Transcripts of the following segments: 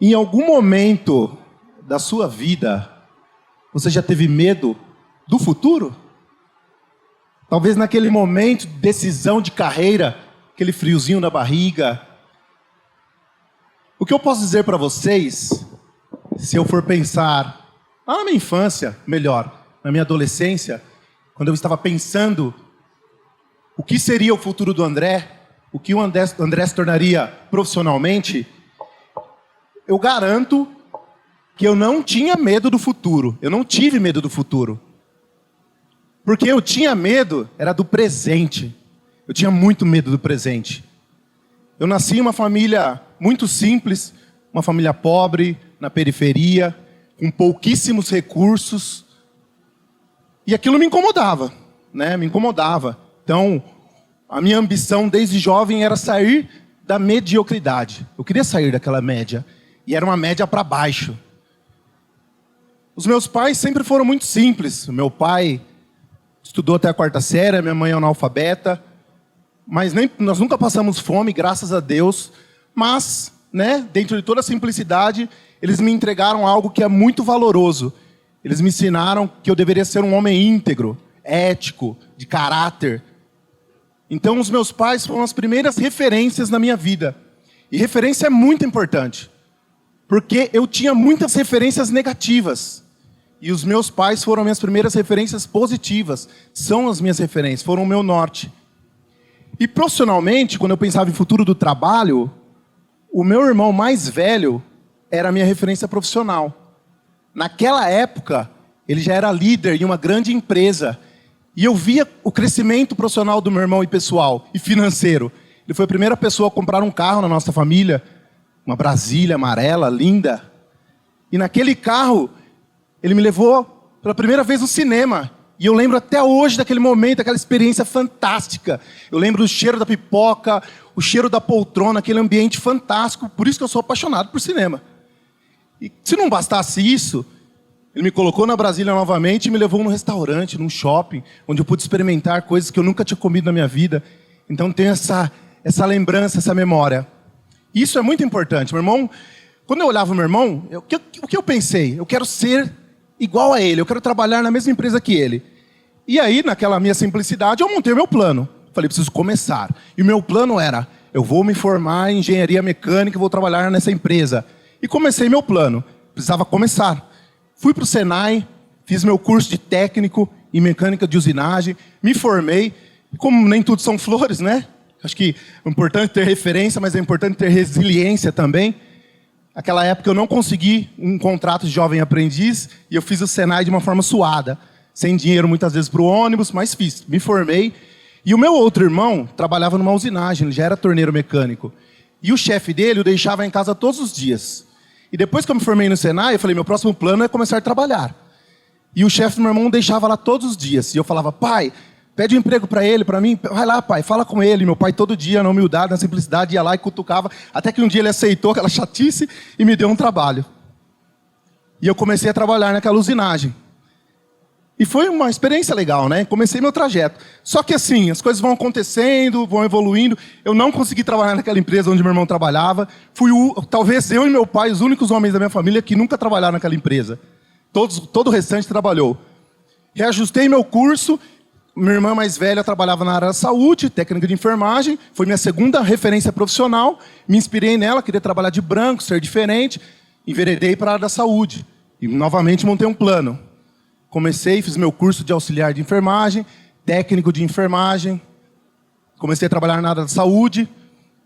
Em algum momento da sua vida, você já teve medo do futuro? Talvez naquele momento de decisão de carreira, aquele friozinho na barriga. O que eu posso dizer para vocês, se eu for pensar lá na minha infância, melhor, na minha adolescência, quando eu estava pensando o que seria o futuro do André, o que o André se tornaria profissionalmente, eu garanto que eu não tinha medo do futuro. Eu não tive medo do futuro. Porque eu tinha medo, era do presente. Eu tinha muito medo do presente. Eu nasci em uma família muito simples, uma família pobre, na periferia, com pouquíssimos recursos. E aquilo me incomodava, né? Me incomodava. Então, a minha ambição desde jovem era sair da mediocridade. Eu queria sair daquela média. E era uma média para baixo. Os meus pais sempre foram muito simples. O meu pai estudou até a 4ª série, a minha mãe é analfabeta. Mas nós nunca passamos fome, graças a Deus. Mas, né, dentro de toda a simplicidade, eles me entregaram algo que é muito valoroso. Eles me ensinaram que eu deveria ser um homem íntegro, ético, de caráter. Então, os meus pais foram as primeiras referências na minha vida. E referência é muito importante. Porque eu tinha muitas referências negativas. E os meus pais foram minhas primeiras referências positivas. São as minhas referências, foram o meu norte. E profissionalmente, quando eu pensava em futuro do trabalho, o meu irmão mais velho era a minha referência profissional. Naquela época, ele já era líder em uma grande empresa. E eu via o crescimento profissional do meu irmão e pessoal, e financeiro. Ele foi a primeira pessoa a comprar um carro na nossa família, uma Brasília amarela, linda. E naquele carro, ele me levou pela primeira vez no cinema. E eu lembro até hoje daquele momento, aquela experiência fantástica. Eu lembro do cheiro da pipoca, o cheiro da poltrona, aquele ambiente fantástico. Por isso que eu sou apaixonado por cinema. E se não bastasse isso, ele me colocou na Brasília novamente e me levou num restaurante, num shopping, onde eu pude experimentar coisas que eu nunca tinha comido na minha vida. Então tenho essa lembrança, essa memória. Isso é muito importante. Meu irmão, quando eu olhava o meu irmão, o que eu pensei? Eu quero ser igual a ele, eu quero trabalhar na mesma empresa que ele. E aí, naquela minha simplicidade, eu montei o meu plano. Falei, preciso começar. E o meu plano era, eu vou me formar em engenharia mecânica e vou trabalhar nessa empresa. E comecei meu plano. Precisava começar. Fui para o Senai, fiz meu curso de técnico em mecânica de usinagem, me formei. E como nem tudo são flores, né? Acho que é importante ter referência, mas é importante ter resiliência também. Naquela época eu não consegui um contrato de jovem aprendiz e eu fiz o Senai de uma forma suada. Sem dinheiro muitas vezes para o ônibus, mas fiz. Me formei. E o meu outro irmão trabalhava numa usinagem, ele já era torneiro mecânico. E o chefe dele o deixava em casa todos os dias. E depois que eu me formei no Senai, eu falei, meu próximo plano é começar a trabalhar. E o chefe do meu irmão deixava lá todos os dias. E eu falava, pai, pede um emprego para ele, para mim. Vai lá, pai, fala com ele. Meu pai todo dia, na humildade, na simplicidade, ia lá e cutucava. Até que um dia ele aceitou aquela chatice e me deu um trabalho. E eu comecei a trabalhar naquela usinagem. E foi uma experiência legal, né? Comecei meu trajeto. Só que assim, as coisas vão acontecendo, vão evoluindo. Eu não consegui trabalhar naquela empresa onde meu irmão trabalhava. Talvez eu e meu pai, os únicos homens da minha família que nunca trabalharam naquela empresa. Todo o restante trabalhou. Reajustei meu curso. Minha irmã mais velha trabalhava na área da saúde, técnica de enfermagem. Foi minha segunda referência profissional. Me inspirei nela, queria trabalhar de branco, ser diferente. Enveredei para a área da saúde. E novamente montei um plano. Comecei, fiz meu curso de auxiliar de enfermagem, técnico de enfermagem. Comecei a trabalhar na área da saúde.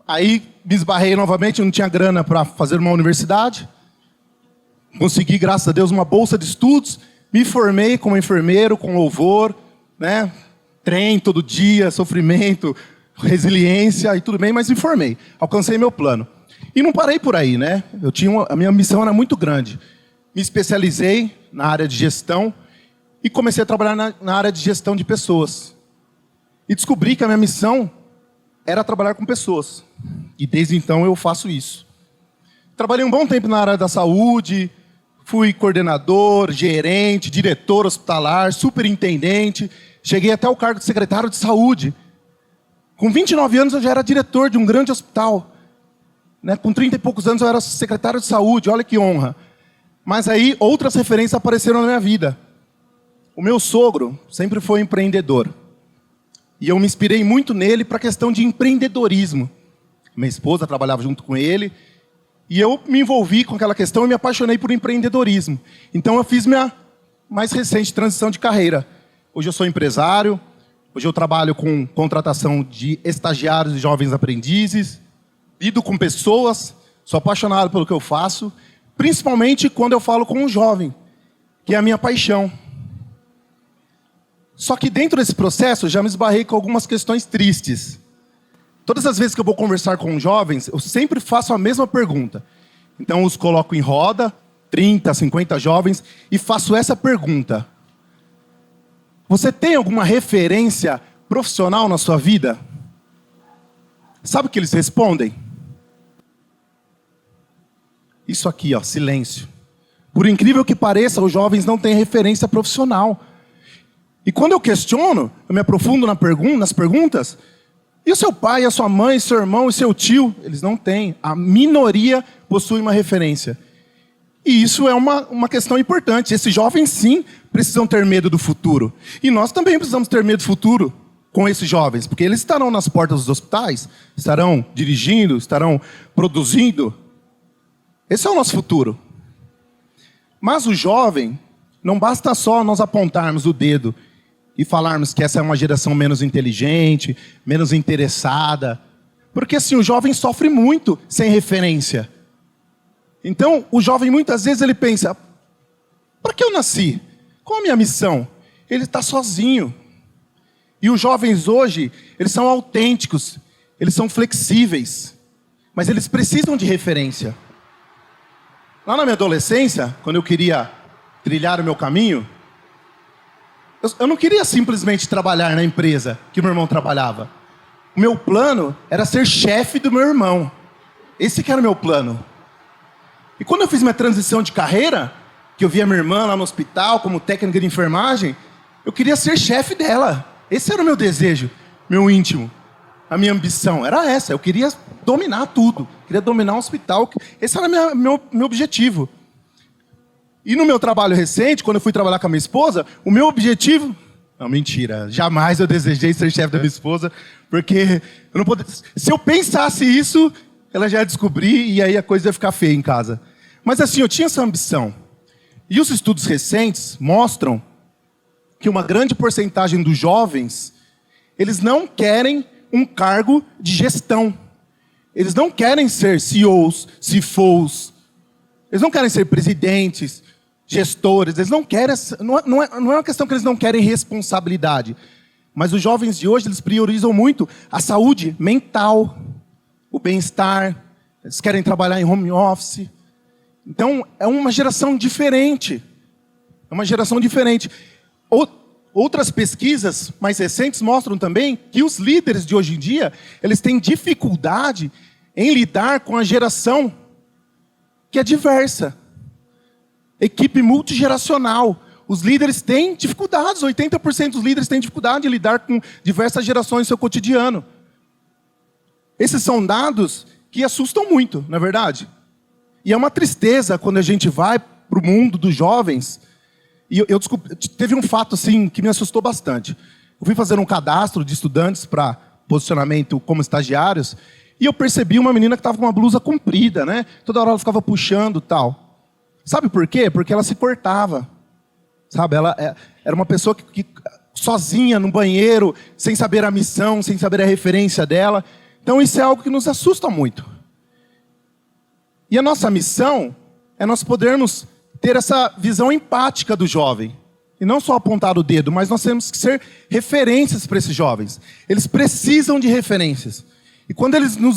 Aí me esbarrei novamente, não tinha grana para fazer uma universidade. Consegui, graças a Deus, uma bolsa de estudos. Me formei como enfermeiro, com louvor, né? Trem todo dia, sofrimento, resiliência e tudo bem, mas me formei. Alcancei meu plano. E não parei por aí, né? A minha missão era muito grande. Me especializei na área de gestão e comecei a trabalhar na área de gestão de pessoas. E descobri que a minha missão era trabalhar com pessoas. E desde então eu faço isso. Trabalhei um bom tempo na área da saúde, fui coordenador, gerente, diretor hospitalar, superintendente. Cheguei até o cargo de secretário de saúde. Com 29 anos eu já era diretor de um grande hospital. Né? Com 30 e poucos anos eu era secretário de saúde, olha que honra. Mas aí outras referências apareceram na minha vida. O meu sogro sempre foi empreendedor. E eu me inspirei muito nele para a questão de empreendedorismo. Minha esposa trabalhava junto com ele. E eu me envolvi com aquela questão e me apaixonei por empreendedorismo. Então eu fiz minha mais recente transição de carreira. Hoje eu sou empresário. Hoje eu trabalho com contratação de estagiários e jovens aprendizes. Lido com pessoas. Sou apaixonado pelo que eu faço. Principalmente quando eu falo com um jovem, que é a minha paixão. Só que dentro desse processo eu já me esbarrei com algumas questões tristes. Todas as vezes que eu vou conversar com jovens, eu sempre faço a mesma pergunta. Então eu os coloco em roda, 30, 50 jovens, e faço essa pergunta. Você tem alguma referência profissional na sua vida? Sabe o que eles respondem? Isso aqui, ó, silêncio. Por incrível que pareça, os jovens não têm referência profissional. E quando eu questiono, eu me aprofundo nas perguntas, e o seu pai, a sua mãe, seu irmão e seu tio? Eles não têm. A minoria possui uma referência. E isso é uma questão importante. Esses jovens, sim, precisam ter medo do futuro. E nós também precisamos ter medo do futuro com esses jovens, porque eles estarão nas portas dos hospitais, estarão dirigindo, estarão produzindo. Esse é o nosso futuro. Mas o jovem, não basta só nós apontarmos o dedo e falarmos que essa é uma geração menos inteligente, menos interessada. Porque assim, o jovem sofre muito sem referência. Então, o jovem muitas vezes ele pensa, para que eu nasci? Qual a minha missão? Ele está sozinho. E os jovens hoje, eles são autênticos, eles são flexíveis, mas eles precisam de referência. Lá na minha adolescência, quando eu queria trilhar o meu caminho, eu não queria simplesmente trabalhar na empresa que meu irmão trabalhava. O meu plano era ser chefe do meu irmão. Esse que era o meu plano. E quando eu fiz minha transição de carreira, que eu via minha irmã lá no hospital como técnica de enfermagem, eu queria ser chefe dela. Esse era o meu desejo, meu íntimo. A minha ambição era essa, eu queria dominar tudo, queria dominar o hospital. Esse era meu objetivo. E no meu trabalho recente, quando eu fui trabalhar com a minha esposa, o meu objetivo... Não, mentira, jamais eu desejei ser chefe da minha esposa, porque eu não poderia... Se eu pensasse isso, ela já ia descobrir e aí a coisa ia ficar feia em casa. Mas assim, eu tinha essa ambição. E os estudos recentes mostram que uma grande porcentagem dos jovens, eles não querem um cargo de gestão. Eles não querem ser CEOs, CFOs. Eles não querem ser presidentes, gestores. Eles não querem... Não é uma questão que eles não querem responsabilidade. Mas os jovens de hoje, eles priorizam muito a saúde mental, o bem-estar. Eles querem trabalhar em home office. Então, é uma geração diferente. É uma geração diferente. Outras pesquisas mais recentes mostram também que os líderes de hoje em dia, eles têm dificuldade em lidar com a geração que é diversa. Equipe multigeracional. Os líderes têm dificuldades, 80% dos líderes têm dificuldade em lidar com diversas gerações no seu cotidiano. Esses são dados que assustam muito, não é verdade? E é uma tristeza quando a gente vai para o mundo dos jovens. E eu descobri, teve um fato assim que me assustou bastante. Eu fui fazer um cadastro de estudantes para posicionamento como estagiários e eu percebi uma menina que estava com uma blusa comprida, né? Toda hora ela ficava puxando e tal. Sabe por quê? Porque ela se cortava. Sabe? Ela era uma pessoa que sozinha no banheiro, sem saber a missão, sem saber a referência dela. Então isso é algo que nos assusta muito. E a nossa missão é nós podermos ter essa visão empática do jovem. E não só apontar o dedo, mas nós temos que ser referências para esses jovens. Eles precisam de referências. E quando eles me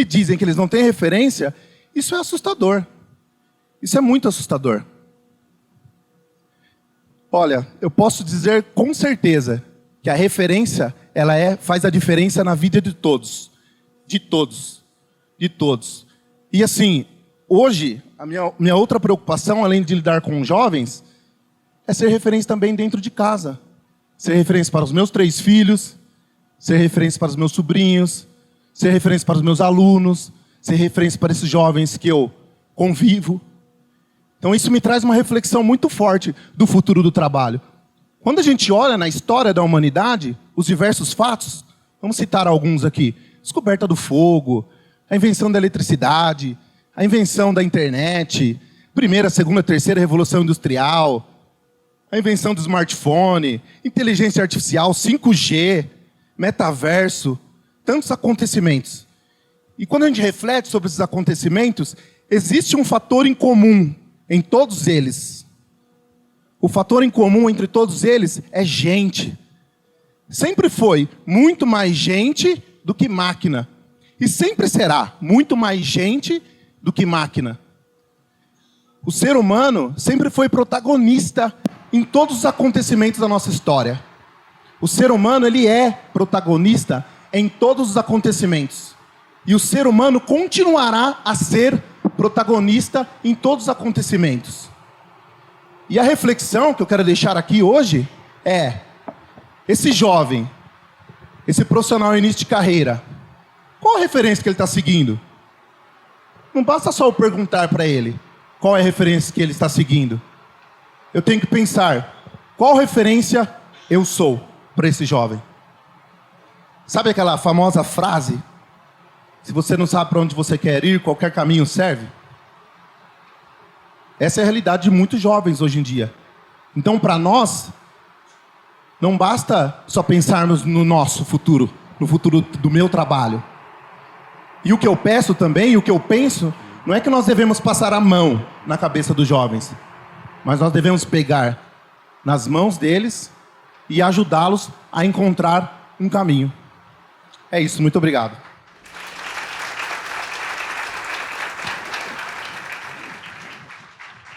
dizem que eles não têm referência, isso é assustador. Isso é muito assustador. Olha, eu posso dizer com certeza que a referência, faz a diferença na vida de todos. De todos. De todos. E assim, hoje, a minha outra preocupação, além de lidar com jovens, é ser referência também dentro de casa. Ser referência para os meus 3 filhos, ser referência para os meus sobrinhos, ser referência para os meus alunos, ser referência para esses jovens que eu convivo. Então isso me traz uma reflexão muito forte do futuro do trabalho. Quando a gente olha na história da humanidade, os diversos fatos, vamos citar alguns aqui. Descoberta do fogo, a invenção da eletricidade, a invenção da internet, primeira, segunda, terceira revolução industrial, a invenção do smartphone, inteligência artificial, 5G, metaverso, tantos acontecimentos. E quando a gente reflete sobre esses acontecimentos, existe um fator em comum em todos eles. O fator em comum entre todos eles é gente. Sempre foi muito mais gente do que máquina. E sempre será muito mais gente do que máquina. O ser humano sempre foi protagonista em todos os acontecimentos da nossa história. O ser humano, ele é protagonista em todos os acontecimentos. E o ser humano continuará a ser protagonista em todos os acontecimentos. E a reflexão que eu quero deixar aqui hoje é: esse jovem, esse profissional em início de carreira, qual a referência que ele está seguindo? Não basta só eu perguntar para ele qual é a referência que ele está seguindo. Eu tenho que pensar, qual referência eu sou para esse jovem? Sabe aquela famosa frase? Se você não sabe para onde você quer ir, qualquer caminho serve. Essa é a realidade de muitos jovens hoje em dia. Então, para nós, não basta só pensarmos no nosso futuro, no futuro do meu trabalho. E o que eu peço também, o que eu penso, não é que nós devemos passar a mão na cabeça dos jovens, mas nós devemos pegar nas mãos deles e ajudá-los a encontrar um caminho. É isso, muito obrigado.